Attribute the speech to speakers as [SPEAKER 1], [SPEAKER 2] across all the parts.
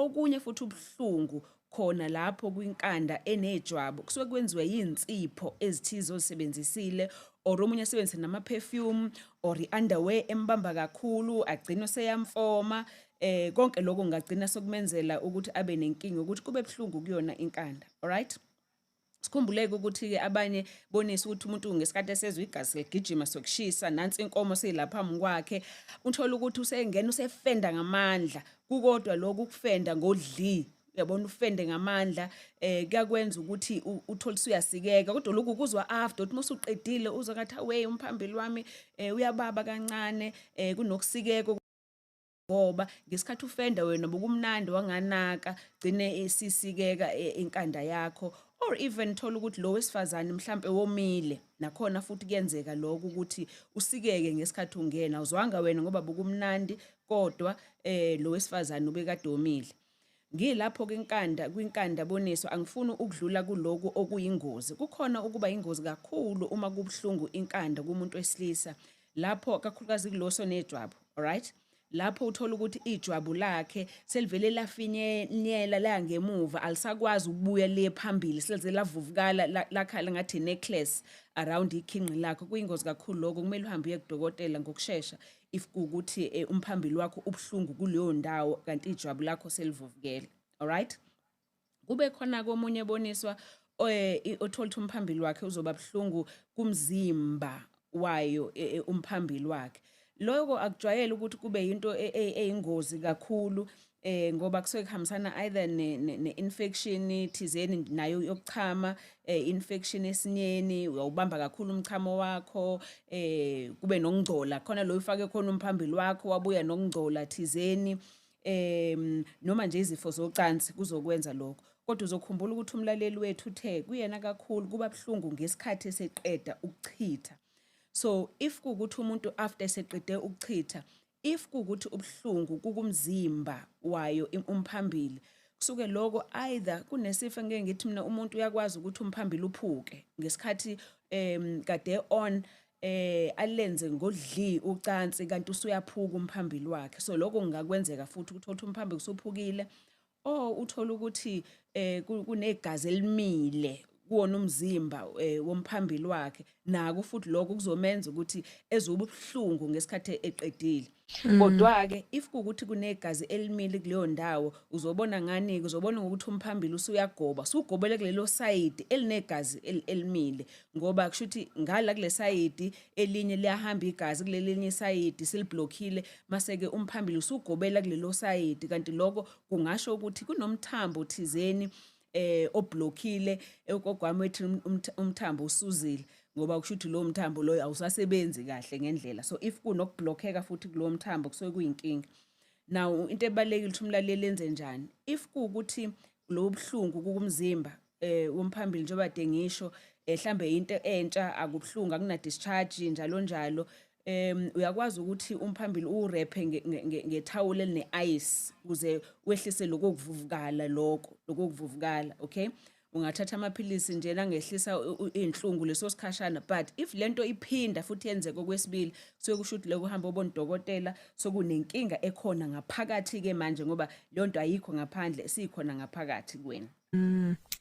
[SPEAKER 1] okunye futhi ubuhlungu khona lapho kwinkanda enejwabu kusuke kwenziwe yinsipho ezithizo ozisebenzisile or omunye asebenzise nama perfume or i-underwear embamba kakhulu agcina seyamfoma konke lokho ngagcina sokumenzela ukuthi abe nenkinga ukuthi kube buhlungu kuyona inkanda. Alright, sikhumbuleke ukuthi ke abanye bonisa ukuthi umuntu ngesikhathi esezwe igazi ligijima sokushisa nansi inkomo seyilapha kwakhe uthola ukuthi usengena usefenda ngamandla kukodwa lokhu kufenda ngodli uyabona ufende ngamandla kuyakwenza ukuthi uthola uyasikeka kodwa lokhu kuzwa after uthi musuqedile uzwa ngathi away umphambili wami uyababa kancane kunokusikeka ngoba ngesikhathi ufenda wena bokumnandi wanganaka gcine isisikeka inkanda yakho or even thola ukuthi lo wesifazane mhlambe womile nakhona futhi kuyenzeka lokho ukuthi usikeke ngesikhathi ungena uzwanga wena ngoba bokumnandi kodwa lo wesifazane ubekade womile. Ngilapho kwinkanda boniswa angifuni ukudlula kuloko okuyingozi kukhona ukuba ingozi kakhulu uma kubuhlungu inkanda kumuntu wesilisa lapho kakhulukazi kuloso nejwabu. Alright, lapho uthola ukuthi ijwabu lakhe selivele lafinyela la ngemuva alisakwazi ukubuya le phambili selize lavuvukala lakhala ngathi necklace around ikhinqi lakho kuyingozi kakhulu lokho kumele uhambe uye kudokotela ngokusheshsha if ukuthi umphambili wakho ubuhlungu kuleyo ndawo kanti ijwabu lakho selivuvukele. Alright, kube khona komunye boniswa othola umphambili wakhe uzoba buhlungu kumzimba wayo umphambili wakhe. Lokho akujwayele ukuthi kube into eyingozi kakhulu ngoba kusuke kuhambisana either ne-infection thizeni nayo yokuchama infection esinyeni uyawubamba kakhulu umchamo wakho kube nokungcola khona lo ufake khona umphambili wakho wabuya nokungcola thizeni noma nje izifo zocansi kuzokwenza lokho kodwa uzokhumbula ukuthi umlaleli wethu uthe kuyena kakhulu kuba buhlungu ngesikhathi eseqeda ukuchitha. So if kukuthi umuntu after seqede ukuchitha if kukuthi ubuhlungu kukumzimba wayo umphambili kusuke lokho either kunesifo ngeke ngithi mina umuntu uyakwazi ukuthi umphambili uphuke ngesikhathi kade on alenze ngodli ucansi kanti usuyaphuka umphambili wakhe. So lokho kungakwenzeka futhi ukuthi umphambili usuphukile uthola ukuthi kunegazi elimile kuwona umzimba womphambili wakhe nako futhi lokho kuzomenza ukuthi ezobuhlungu ngesikhathi eqedile. Kodwa ke if kukuthi kunegazi elimile kuleyo ndawo uzobona ngani uzobona ukuthi umphambili usuyagoba sugobele kulelo side elinegazi elimile ngoba kushuthi ngala kule side elinye liyahamba igazi kulelinye side siliblockile mase ke umphambili usugobela kulelo side kanti lokho kungasho ukuthi kunomthambo thizeni oblockile okogwami wethi umthambo usuzile ngoba kushuthi lo mthambo lo awusasebenzi kahle ngendlela. So if kunokublockeka futhi kulo mthambo kusuke kuyinkinga. Now into ebalekile ukuthi umlaleli enze njani if kuukuthi lo buhlungu kumzimba womphambili njengoba dengisho mhlambe into entsha akubuhlungu akuna discharge njalo uyakwazi ukuthi umphambili urephe ngethawula eline ice ukuze wehlise lokuvuvukala lokuvuvukala. Okay, ungathatha amaphilisi nje langehlisa inhlungu leso sikhashana but if lento iphinda futhi yenzeke okwesibili kusuke kushuthi lokho uhamba ubona udokotela sokunenkinga ekhona ngaphakathi ke manje ngoba le nto ayikho ngaphandle sikhona ngaphakathi kuwena.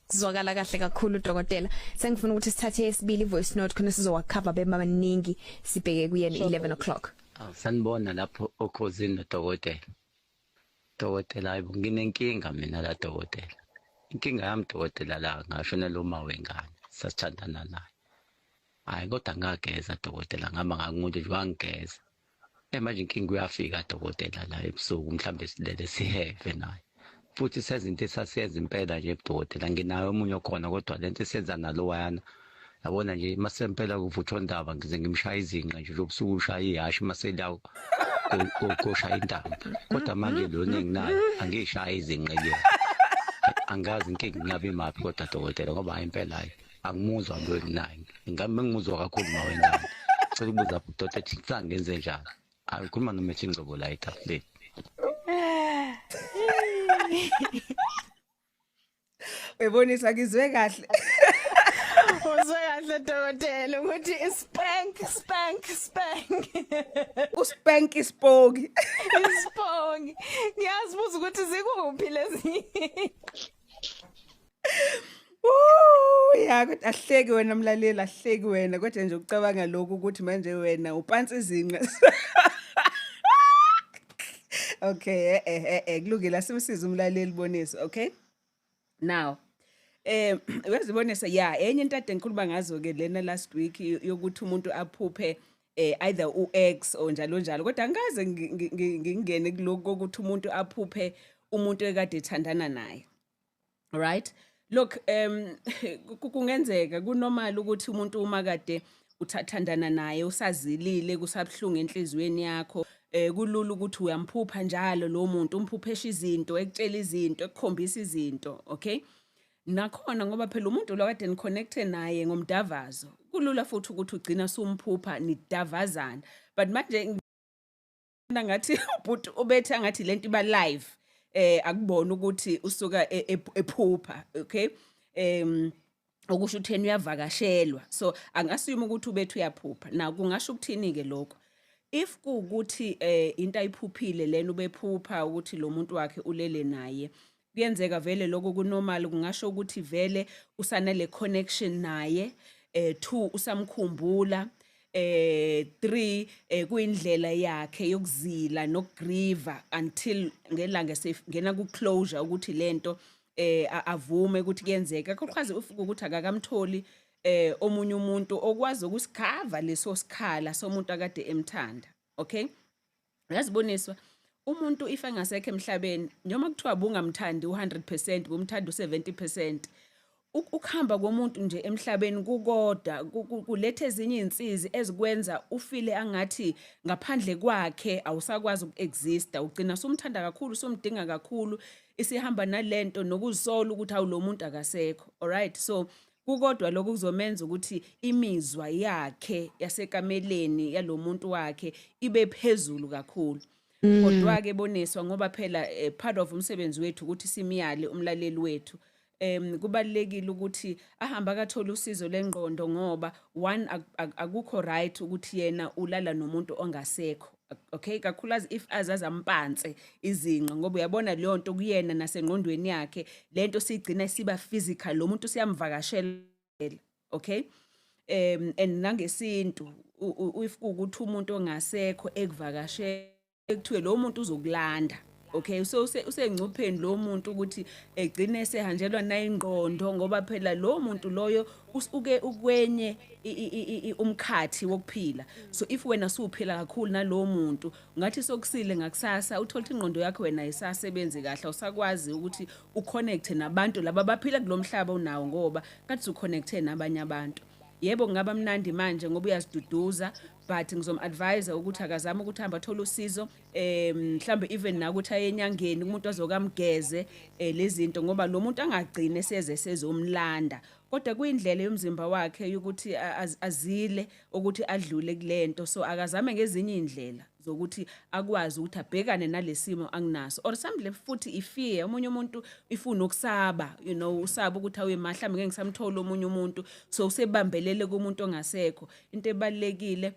[SPEAKER 2] Kuzwakala kahle kakhulu dokotela. Sengifuna ukuthi sithathe isibili voice note khona sizowakhava bemaningi sibheke kuyena 11 o'clock.
[SPEAKER 3] Sanibona lapho okhosini nodokotela. Dokotela hayibo nginenkinga mina la dokotela. Inkinga yami dokotela la ngasho naloma wengane sasithandana naye. Hayi kodwa ngageza dokotela ngama ngakumuntu nje wangigeza. Manje inkinga uyafika dokotela la ebusuku mhlambe silele siheve naye. Futhi sezinto esasiyenza impela nje ebudokotela nginayo omunye okhona kodwa lento esenza nalowayana yabona nje masempela kuvuthwa indaba ngize ngimshaya izinqa nje lobusuku ushaya ihashi maselawo koshaya indaba kodwa manje lona enginayo angishaya izinqa ke angazi inkinga ngabe maphi kodwa dokotela ngoba impela hayi angimuzwa lo enginayo ingabe ngimuzwa kakhulu mawengane cela ubuza udokotela ethi ngisangenze njani ayikhuluma nomethi ingcobo la etafuleni.
[SPEAKER 1] Ebonisa ngizwe kahle.
[SPEAKER 2] Uzwe kahle dokotela ukuthi spank.
[SPEAKER 1] Uspank ispoki.
[SPEAKER 2] Isipong. Ngiyazibuza ukuthi zikuphi lezi.
[SPEAKER 1] Ya kodwa ahleki wena mlaleli ahleki wena kodwa nje ukucabanga lokho ukuthi manje wena upansi izinqa. Okay kulungile asimsiza umlaleli Boniso okay. Now uyazibonisa enye into ade ngikhuluma ngazo ke lena last week yokuthi umuntu aphuphe either uex or njalo kodwa angikaze ngingene kuloko ukuthi umuntu aphuphe umuntu ekade ethandana naye. Alright, look kungenzeka kunormal ukuthi umuntu uma kade uthandana naye usazilile kusabhlungu enhlizweni yakho kulula ukuthi uyamphupha njalo lo muntu umphuphesha izinto ekutshela izinto ekukhombisa izinto okay. Nakhona ngoba phela umuntu lo kade niconnecte naye ngomdavazo kulula futhi ukuthi ugcina sumphupha nidavazana but manje ngathi but ubethe ngathi lento iba live akubona ukuthi usuka ephupha okay okusho utheni uyavakashelwa so angasiyuma ukuthi ubethe uyaphupha na kungasho ukuthini ke lokho if kuukuthi into ayiphuphile lena ubephupha ukuthi lo muntu wakhe ulele naye kuyenzeka vele lokho kunormal kungasho ukuthi vele usanale connection naye 2 usamkhumbula 3 kuyindlela yakhe yokuzila nokugrieva until ngelanga sengena ku closure ukuthi lento avume ukuthi kuyenzeka kakhulukazi ufika ukuthi akakamtholi omunye umuntu okwazi ukusikhava leso sikhala somuntu akade emthanda okay. Uyaziboniswa umuntu if angasekho emhlabeni noma kuthiwa bungamthandi u100% bumthanda u70% ukuhamba komuntu nje emhlabeni kukodwa kulethe ezinye insizi ezikwenza ufile angathi ngaphandle kwakhe awusakwazi ukuexist ugcina somthanda kakhulu somdinga kakhulu isihamba nalento nokuzisola ukuthi awu lo muntu akasekho. Alright, so kukodwa lokho kuzomenza ukuthi imizwa yakhe yasekameleni yalomuntu wakhe ibe phezulu kakhulu. Kodwa ke Boniswa ngoba phela part of umsebenzi wethu ukuthi simiyale umlaleli wethu kubalekile ukuthi ahamba akathola usizo lengqondo ngoba one akukho right ukuthi yena ulala nomuntu ongasekho okay kakhulukazi if azazampanse izinqa ngoba uyabona leyo nto kuyena nasengqondweni yakhe lento sigcina siba physical lo muntu siyamvakashela okay and nangesintu if ukuthi umuntu ongasekho ekuvakashela ekuthiwe lo muntu uzokulanda okay so usengcupheni lo muntu ukuthi egcine sehanjelwa nayingqondo ngoba phela lo muntu loyo usuke ukwenye umkhathi wokuphila so if wena suphila kakhulu nalo muntu ngathi sokusile ngakusasa uthola ingqondo yakho wena isasebenzi kahle usakwazi ukuthi uconnect nabantu laba baphila kulomhlaba unawo ngoba kathi uconnecte nabanye abantu. Yebo ngaba mnandi manje ngoba uyasiduduza but ngizomadvise ukuthi akazama ukuthi hamba athola usizo mhlambe even na ukuthi ayenyangeni umuntu azokamgeze lezinto ngoba lo muntu angagcine sezomlanda kodwa kuyindlela yomzimba wakhe ukuthi azile ukuthi adlule kulento so akazame ngezinye indlela zokuthi akwazi ukuthi abhekane nalesimo anginaso or samhle futhi ifear umunye umuntu ifuna ukusaba usaba ukuthi awe mhlawumbe ngeke ngisamthola umunye umuntu so usebambelele kumuntu ongasekho into ebalekile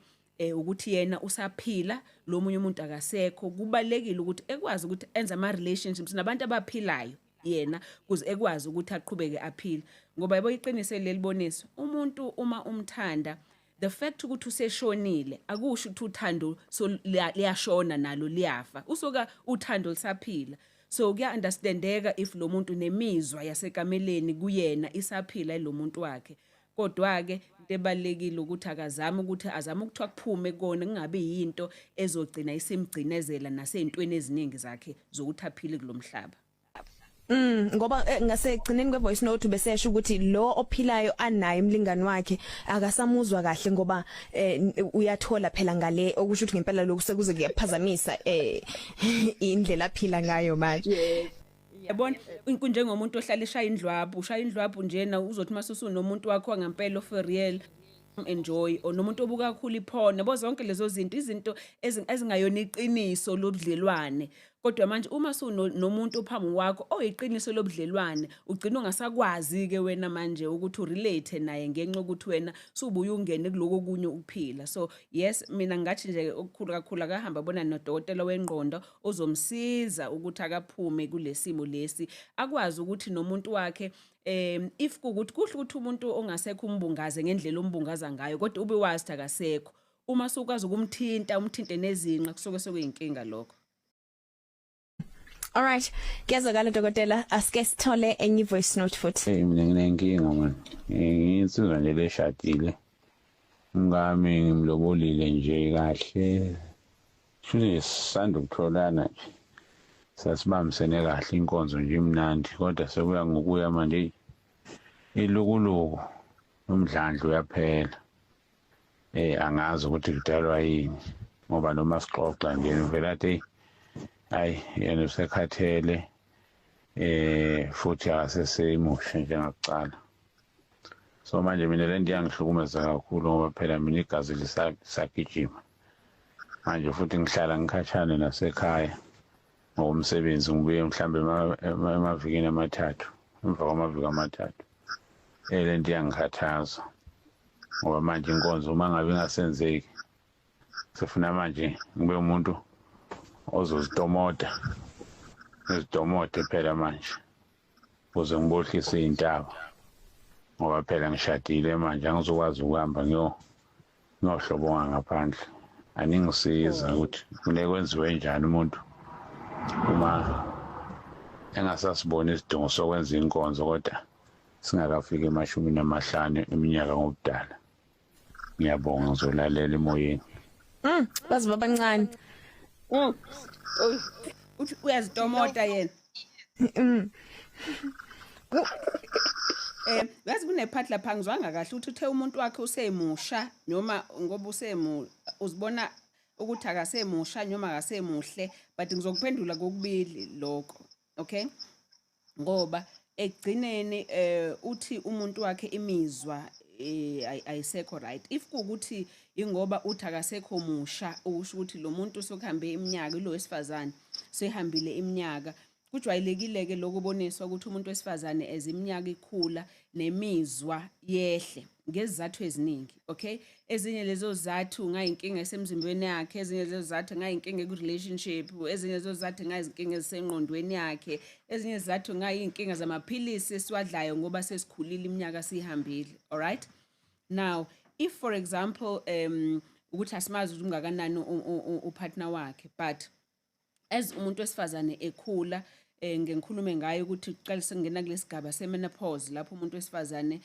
[SPEAKER 1] ukuthi yena usaphila lo munye umuntu akasekho kubalekile ukuthi ekwazi ukuthi enza ama relationships nabantu abaphilayo yena kuze ekwazi ukuthi aqhubeke aphile ngoba yebo iqinise leliboniso umuntu uma umthanda the fact ukuthi useshonile akusho ukuthi uthando so liyashona nalo liyafa usuka uthando lisaphila so kuya understandeka if lo muntu nemizwa yasekameleni kuyena isaphila lo muntu wakhe kodwa ke into ebalekile ukuthi akazama ukuthi azama ukuthiwa kuphume kona kungabe yinto ezogcina isimgcinezela nasezintweni eziningi zakhe zokuthi aphile kulomhlaba.
[SPEAKER 2] Ngoba ngasekugcineni kwe voice note besesho ukuthi lo ophilayo anaye umlingani wakhe akasamuzwa kahle ngoba uyathola phela ngale okusho ukuthi ngempela lokhu sekuze kuyaphazamisa indlela aphila ngayo manje.
[SPEAKER 1] Yabona kunjengomuntu ohlala eshaya indlwabu ushaya indlwabu njena uzothi masusu nomuntu wakho ngempela for real enjoy nomuntu obuka kakhulu iphone yabo zonke lezo zinto izinto ezingayona iqiniso lobudlelwane Kodwa manje uma nomuntu phambi kwakho oyiqiniso lobudlelwane, ugcina ungasakwazi-ke wena manje ukuthi urelate naye ngenxa yokuthi wena subuye ungene kuloko kunye ukuphila. So yes, mina ngathi nje okukhulu kakhulu akahamba abonane nodokotela wengqondo ozomsiza ukuthi akaphume kulesimo lesi, akwazi ukuthi nomuntu wakhe if kukuthi kuhle ukuthi umuntu ongasekho umbungaze ngendlela ombungaza ngayo, kodwa ube wazi ukuthi akasekho. Uma sukwazi ukumthinta, umthinte nezinqa, kusuke sekuyinkinga lokho.
[SPEAKER 2] All right, kuyazwakala dokotela, asike sithole enye voice note futhi.
[SPEAKER 4] Mina nginenkinga man. Nginsizwa nje leshadile. Ngami ngimlobolile nje kahle. Shule sisanda ukutholana nje. Sasibambisene kahle inkonzo nje imnandi, kodwa sekuya ngokuya manje ilukuluku umdlandlo uyaphela. Angazi ukuthi kudalwa yini ngoba noma sixoxa nje vele athi hayi yena usekhathele futhi akasesemusha njengakucala. So manje mina le nto iyangihlukumeza kakhulu ngoba phela mina igazi lisagijima manje, futhi ngihlala ngikhatshana nasekhaya ngokomsebenzi, ngibuye mhlambe emavikini amathathu, emva kwamaviki amathathu. Le nto iyangikhathaza ngoba manje inkonzo uma ngabe ingasenzeki sifuna manje ngibe umuntu ozozitomoda phela manje ukuze ngibohlise iy'ntaba ngoba phela ngishadile manje, angizokwazi ukuhamba ngiyohlobonga ngaphandle. Aningisiza ukuthi kufuneka kwenziwe njani umuntu uma engasasiboni isidingo sokwenza inkonzo kodwa singakafiki 50 eminyaka ngobudala. Ngiyabonga, ngizolalela emoyeni.
[SPEAKER 2] Bazi babancane.
[SPEAKER 1] Uthi uyazitomota yena. Yazi kunephathi lapha ngizwanga kahle ukuthi uthe umuntu wakhe usemusha noma ngoba uzibona ukuthi akasemusha noma akasemuhle, but ngizokuphendula kokubili lokho, okay? Ngoba ekugcineni uthi umuntu wakhe imizwa ayisekho right. If kuukuthi ingoba uthi akasekho musha, usho ukuthi lo muntu sokuhambe iminyaka, lo wesifazane sehambile iminyaka, kujwayelekile-ke lokuboniswa ukuthi umuntu wesifazane eziminyaka ikhula nemizwa yehle ngezizathu eziningi, okay? Ezinye lezo zathu ngayinkinga esemzimbeni yakhe, ezinye lezo zathu ngayinkinga ku-relationship, ezinye lezo zathu ngayizinkinga ezisengqondweni yakhe, ezinye zathu ngayinkinga zamaphilisi esiwadlayo ngoba sesikhulile iminyaka sihambile. All right? Now, if for example ukuthi asimazi ukuthi ungakanani upartner wakhe, but as umuntu wesifazane ekhula, ngikhulume ngayo ukuthi uqalise ngena kulesigaba semenopause lapho umuntu wesifazane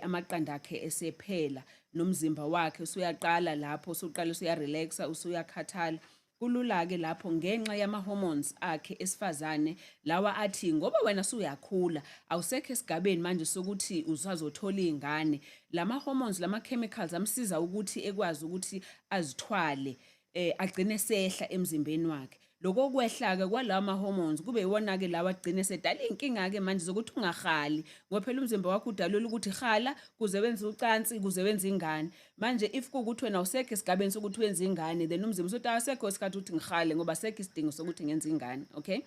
[SPEAKER 1] amaqanda akhe esephela nomzimba wakhe usuyaqala lapho usuqala usuyarelaxa, usuyakhathala. Kulula-ke lapho ngenxa yama-hormones akhe esifazane lawa athi ngoba wena suyakhula awusekho esigabeni manje sokuthi usazothola iy'ngane. Lama-hormones, lama-chemicals amsiza ukuthi ekwazi ukuthi azithwale, agcine sehla emzimbeni wakhe. Lokho kwehla-ke kwalawa ma-hormones kube yiwona-ke lawa agcine sedala iy'nkinga-ke manje zokuthi ungahali ngoba phela umzimba wakho udalelwe ukuthi hala kuze wenze ucansi, kuze wenze ingane. Manje if kuwukuthi wena awusekho esigabeni sokuthi wenze ingane, then umzimba usothi awasekho isikhathi ukuthi ngihale ngoba sekho isidingo sokuthi ngenze ingane, okay?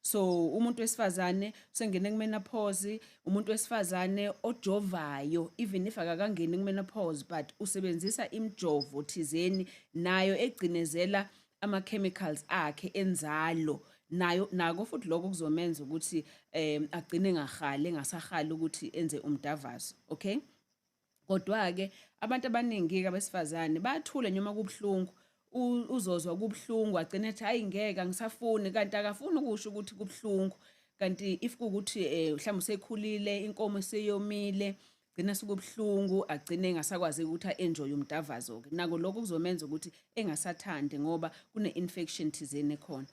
[SPEAKER 1] So umuntu wesifazane usengene kumenopause, umuntu wesifazane ojovayo, even if akakangeni kumenopause but usebenzisa imijovo thizeni nayo egcinezela ama-chemicals akhe enzalo, nayo nako futhi lokho kuzomenza ukuthi agcine engasahali ukuthi enze umdavazo, okay? Kodwa-ke abantu abaningi-ke abesifazane bayathula noma kubuhlungu, uzozwa kubuhlungu agcine ethi hayi ngeke angisafuni, kanti akafuni ukusho ukuthi kubuhlungu. Kanti if kuwukuthi mhlawumbe usekhulile, inkomo iseyomile, gcina sukubuhlungu, agcine engasakwazi ukuthi a-enjoy umdavazo-ke. Nako lokho kuzomenza ukuthi engasathandi ngoba kune-infection thizeni ekhona.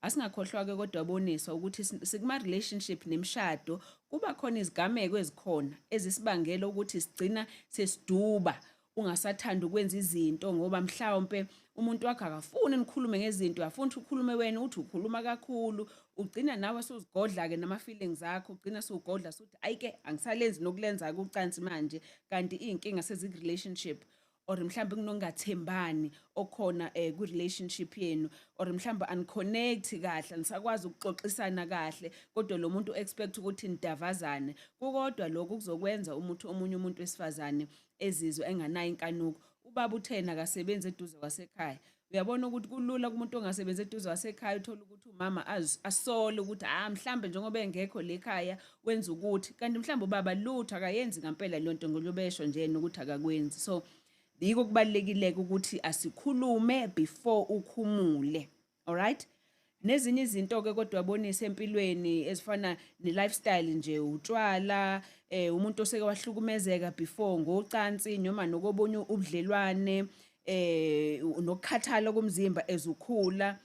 [SPEAKER 1] Asingakhohlwa-ke kodwa aboniswa ukuthi sikuma-relationship nemishado kuba khona izigameko ezikhona ezisibangela ukuthi sigcina sesiduba, ungasathanda ukwenza izinto ngoba mhlawumpe umuntu wakhe akafuni nikhulume ngezinto, afuna ukuthi ukhulume wena, uthi ukhuluma kakhulu, ugcina nawe suzigodla-ke nama-feelings akho, ugcina sugodla suthi ayike angisalenzi nokulenza-ke ucansi manje, kanti iy'nkinga seziku-relationship or mhlawumbe kunongathembani okhona ku relationship yenu or mhlawumbe unconnect kahle nisakwazi ukuxoxisana kahle kodwa lo muntu expect ukuthi nidavazane kodwa lokho kuzokwenza omunye umuntu wesifazane ezizwe enganayo inkanuko ubaba uthena akasebenzi eduze kwasekhaya uyabona ukuthi kulula kumuntu ongasebenzi eduze kwasekhaya uthola ukuthi umama asole ukuthi mhlambe njengoba engekho lekhaya wenza ukuthi kanti mhlambe ubaba lutho akayenzi ngempela lonto ngolubesho nje ukuthi akakwenzi so yiko kubalekile ukuthi asikhulume before ukhumule alright nezinye izinto ke kodwa bonisa empilweni ezifana ne lifestyle nje utshwala umuntu oseke wahlukumezeka before ngocansi noma nokobonye ubudlelwane nokukhathala komzimba ezukhula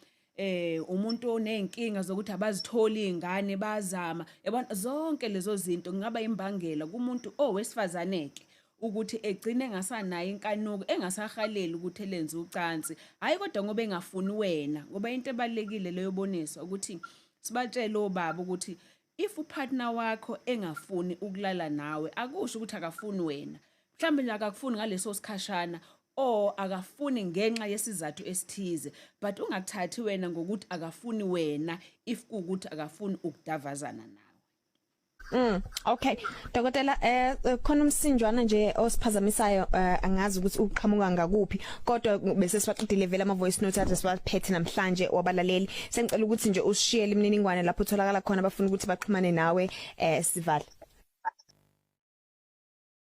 [SPEAKER 1] umuntu onenkinga zokuthi abazitholi ingane bazama yabona zonke lezo zinto ngaba imbangela kumuntu owesifazaneke ukuthi egcine engasanayo inkanuko engasahaleli ukuthi elenze ucansi hayi kodwa ngoba engafuni wena ngoba into ebalekile leyo bonisa ukuthi sibatshele obaba ukuthi if upartner wakho engafuni ukulala nawe akusho ukuthi akafuni wena mhlambe nje akakufuni ngaleso sikhashana o akafuni ngenxa yesizathu esithize but ungakuthathi wena ngokuthi akafuni wena if kuukuthi akafuni ukudavazana nawe
[SPEAKER 2] Okay dokotela khona umsinjwana nje osiphazamisayo angazi ukuthi uqhamuka ngakuphi kodwa bese siwaqedile vele ama voice notes ade siwaphethe namhlanje wabalaleli sengicela ukuthi nje usishiyele imininingwane lapho utholakala khona abafuna ukuthi baxhumane nawe sivala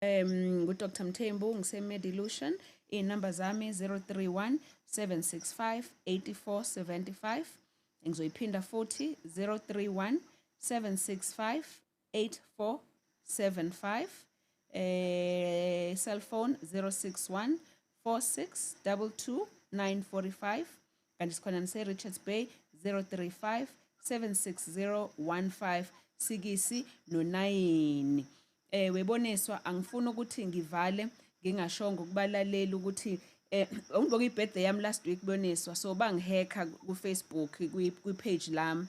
[SPEAKER 1] ngu Dr Mthembu ngise Medilution inamba zami 031 765 8475 ngizoyiphinda futhi 031 765 8475 cell phone 061 4622 945 kanti sikhona nase Richards Bay 035 760 15 no9 weboniswa angifuni ukuthi ngivale ngingashongo kubalaleli ukuthi ungiboka ibirthday yami last week boniswa so bangihacka ku Facebook ku page lami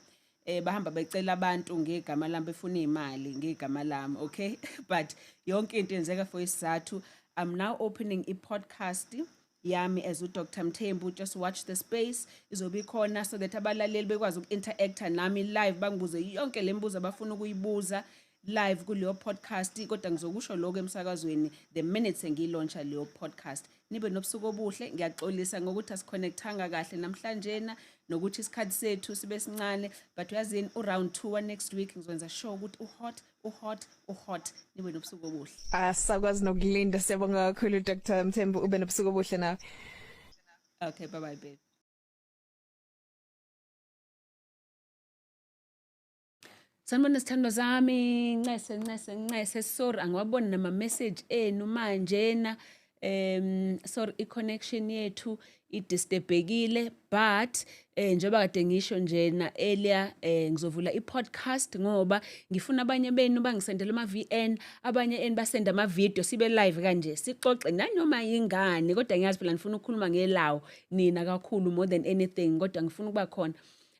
[SPEAKER 1] bahamba becela abantu ngegama lami befuna imali ngegama lami okay but yonke into yenzeka for isizathu I'm now opening a podcast yami as uDr Mthembu just watch the space izobe khona so that abalaleli bekwazi ukuinteract nami live bangibuze yonke lembuzo abafuna ukuyibuza live kuleyo podcast kodwa ngizokusho lokho emsakazweni the minute sengilauncha leyo podcast nibe nobusuku obuhle ngiyaxolisa ngokuthi asiconnectanga kahle namhlanje nokuthi isikhathi sethu sibe sincane but uyazini round 2 next week ngizokwenza show ukuthi uhot nibe nobusuku obuhle
[SPEAKER 2] asakwazi nokulinda siyabonga kakhulu Dr Mthembu ube nobusuku obuhle nawe
[SPEAKER 1] okay bye bye babe Sanibona sithando zami ncese sorry angiwaboni nama message enu manje sorry i-connection yethu idisturbekile but njengoba kade ngisho nje earlier ngizovula i-podcast ngoba ngifuna abanye benu bangisendela ama-VN abanye eni basenda ama-video sibe live kanje sixoxe nanoma yingane kodwa ngiyazi phela ngifuna ukukhuluma ngelawo nina kakhulu more than anything kodwa ngifuna ukuba khona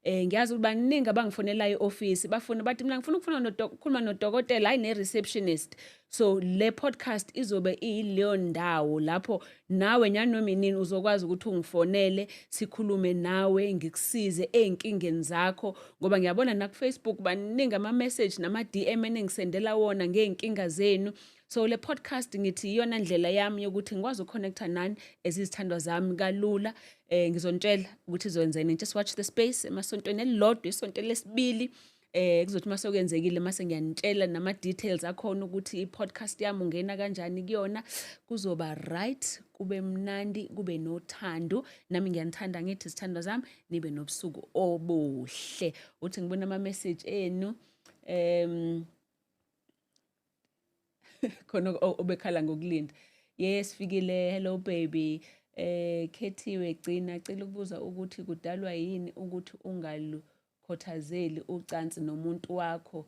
[SPEAKER 1] ngiyazi ukuthi baningi abangifonela e-office bafuna bathi mina ngifuna ukukhuluma nodokotela hayi ne-receptionist so le podcast izobe iyileyo ndawo lapho nawe nyanoma inini uzokwazi ukuthi ungifonele sikhulume nawe ngikusize ezinkingeni zakho ngoba ngiyabona na ku Facebook baningi ama message nama DM enengisendela wona ngeenkinga zenu so le podcast ngithi iyona ndlela yami yokuthi ngikwazi ukuconnecta nani ezizithandwa zami kalula ngizontshela ukuthi izowenzeni just watch the space emasontweni elilodwa isonto lesibili kuzothi mase kwenzekile mase ngiyanitshela nama details akhona ukuthi i-podcast yami ungena kanjani kuyona kuzoba right kube mnandi kube nothando nami ngiyanithanda ngithi sithandwa zami nibe nobusuku obuhle uthi ngibona ama message enu khona obekhala ngokulinda yes fikile hello baby Khethiwe gcina cela ukubuza ukuthi kudalwa yini ukuthi ungalukhothazeli ucansi nomuntu wakho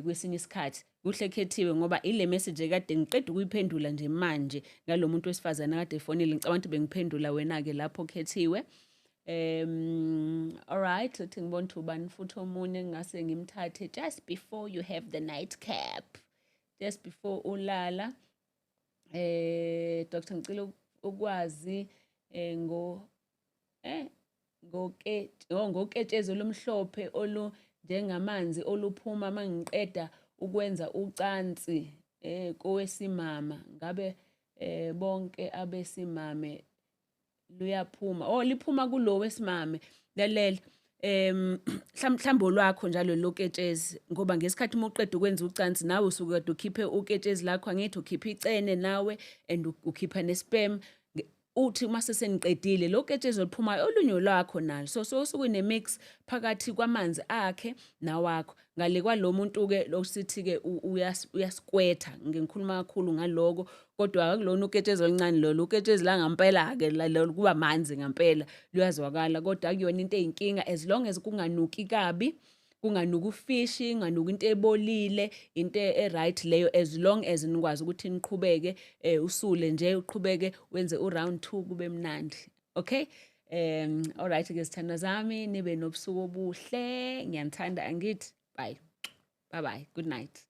[SPEAKER 1] kwesinye isikhathi kuhle Khethiwe ngoba ile message ekade ngiqeda ukuyiphendula nje manje ngalomuntu wesifazana kade efonile ngicabanga ukuthi bengiphendula wena ke lapho Khethiwe all right uthi ngibona ukuthi ubani futhi omunye ngase ngimthathe just before you have the nightcap just before ulala Dr ngicela ukwazi ngoketshezi olumhlophe olunjengamanzi oluphuma mangiqeda ukwenza ucansi kowesimama. Ngabe bonke abesimame luyaphuma liphuma kulo wesimame. Lalela mhlawumbe olwakho njalo loketshezi, ngoba ngesikhathi uma uqeda ukwenza ucansi nawe usuke kade ukhiphe uketshezi lakho, angithi ukhipha icene nawe and ukhipha nesperm. Uthi uma seseniqedile lo ketshezi oluphumayo olunye olwakho nalo, so usuke ne-mix phakathi kwamanzi akhe nawakho. Ngale kwalo muntu-ke losithi-ke uyasikwetha, ngikhuluma kakhulu ngaloko, kodwa akulona uketshezi oluncane lolo, uketshezi la ngampela-ke lolo kuba manzi ngampela, luyazwakala, kodwa akuyona into eyinkinga as long as kunganuki kabi, kunganuki ufishi, kunganuki into ebolile, into e-right leyo, as long as nikwazi ukuthi niqhubeke usule nje, uqhubeke wenze u-round 2 kube mnandi. Okay? Alright-ke zithandwa zami, nibe nobusuku obuhle, ngiyanithanda angithi. Bye. Bye-bye. Good night.